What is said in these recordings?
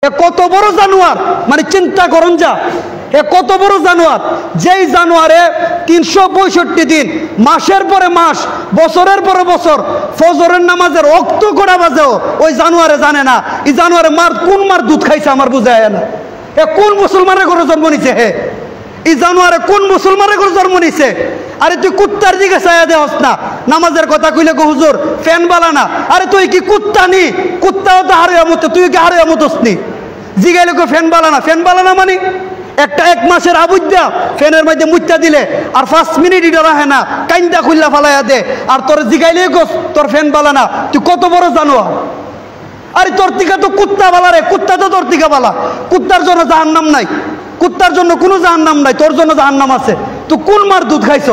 এ কত বড় জানোয়ার, মানে চিন্তা করুন যা, এ কত বড় জানোয়ার, যেই জানোয়ারে 365 দিন, মাসের পরে মাস, বছরের পরে বছর ফজরের নামাজের রক্ত করা বাজেও ওই জানোয়ারে জানে না এই জানোয়ারে কোন মার দুধ খাইছে আমার বুঝায় না। এ কোন মুসলমানের ঘরে জন্ম নিছে? হে এই জানোয়ারে কোন মুসলমানের ঘরে জন্ম নিছে? আরে তুই কুত্তার দিকে ছায়া দেওয়াস না, নামাজের কথা কইলে গো হুজুর ফ্যান বালানা। আরে তুই কি কুত্তা নি? কুত্তাও তো হারিয়া মতো, তুই কি হারিয়া মতোস নি? জিগাইলে গো ফ্যান বালানা। ফ্যান বালানা মানে একটা 1 মাসের আবুদ্দা ফ্যানের মধ্যে মুত্তা দিলে আর 5 মিনিট এটা রাখে না, কাইন্দা খুল্লা ফালাইয়া দে। আর তোর জিগাইলে গোস তোর ফ্যান বালানা, তুই কত বড় জানোয়ার? আরে তোর টিকা তো কুত্তা বালা রে, কুত্তা তো তোর টিকা বালা। কুত্তার জন্য জাহান্নাম নাই, কুত্তার জন্য কোনো জাহান্নাম নাই, তোর জন্য জাহান্নাম আছে। তুই কোন মার দুধ খাইছ?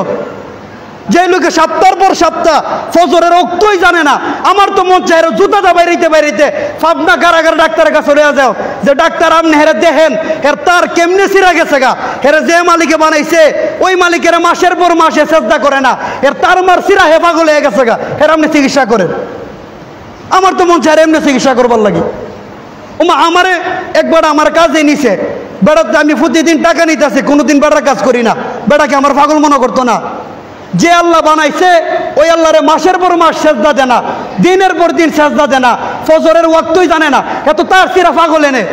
যে লোকে সপ্তাহের পর সপ্তাহ ফজরের রক্তই জানে না। আমার তো মন চায় জুতাটা বাইরেতে বাইরেতে পাবনা কারাগার ডাক্তারের কাছে চলে যাও, যে ডাক্তার আপনি হেরে দেখেন এর তার কেমনে সিরা গেছে গা, হেরে যে মালিকে বানাইছে ওই মালিকের মাসের পর মাসে চেষ্টা করে না, এর তার মার সিরা হে পাগল হয়ে গেছে গা, হের আপনি চিকিৎসা করেন। আমার তো মন চায় এমনি চিকিৎসা করবার লাগে। ওমা আমারে একবার আমার কাজে নিছে, বেড়াতে আমি প্রতিদিন টাকা নিতেছি, কোনোদিন বেড়ার কাজ করি না, বেড়াকে আমার পাগল মনে করতো না। যে আল্লাহ বানাইছে ওই আল্লাহরে মাসের পর মাস সেজদা দেয় না, দিনের পর দিন সেজদা দেয় না, ফজরের ওয়াক্তই জানে না, এত তার সিরা পাগল এনে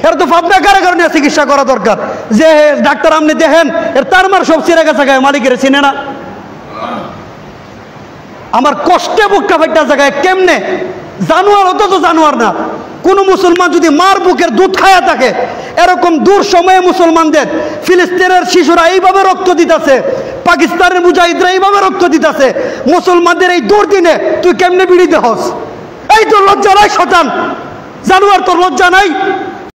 এর তো ভাবনা কারাগার নিয়ে চিকিৎসা করা দরকার। যে ডাক্তার আপনি দেখেন এর তার মার সব সিরা গেছে গায়ে, মালিকের চিনে না। আমার কষ্টে বুকটা ফাইটা জায়গায় কেমনে জানোয়ার হতো তো জানোয়ার না। কোন মুসলমান যদি মার বুকের দুধ খায়া থাকে, এরকম দূর সময়ে মুসলমানদের ফিলিস্তিনের শিশুরা এইভাবে রক্ত দিতেছে, পাকিস্তানের মুজাহিদরা এইভাবে রক্ত দিতেছে, মুসলমানদের এই দুর্দিনে তুই কেমনে বিড়ি দেহস? এই তোর লজ্জা নাই শয়তান জানোয়ার, তোর লজ্জা নাই?